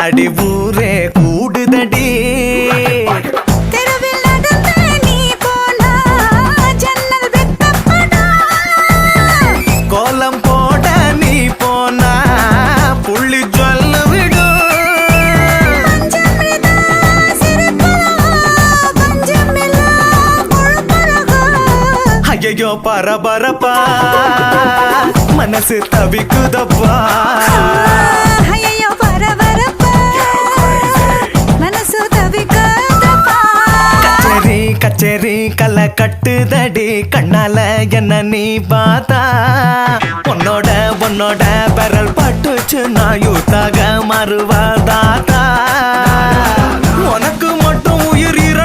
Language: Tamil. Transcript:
அடி ஊரே கூடுதடி தெருவில் நடந்த நீ போனா ஜன்னல் வெட்டப்படா கோலம் போட நீ போனா புள்ளி சொல்ல விடும் பஞ்சமிதா சிரிப்பழகா பஞ்சமில்லா முழுப்பழகா ஐயோ பரபரப்பா மனசு தவிக்குதப்பா ஐயையோ பரபரப்பா மனசு தவிக்குதப்பா கச்சேரி கச்சேரி கலை கட்டுதடி கண்ணால என்ன நீ பார்த்தா உன்னோட பெரல் பட்டுச்சு நான் யூத்தாக மறுவாதாத்தா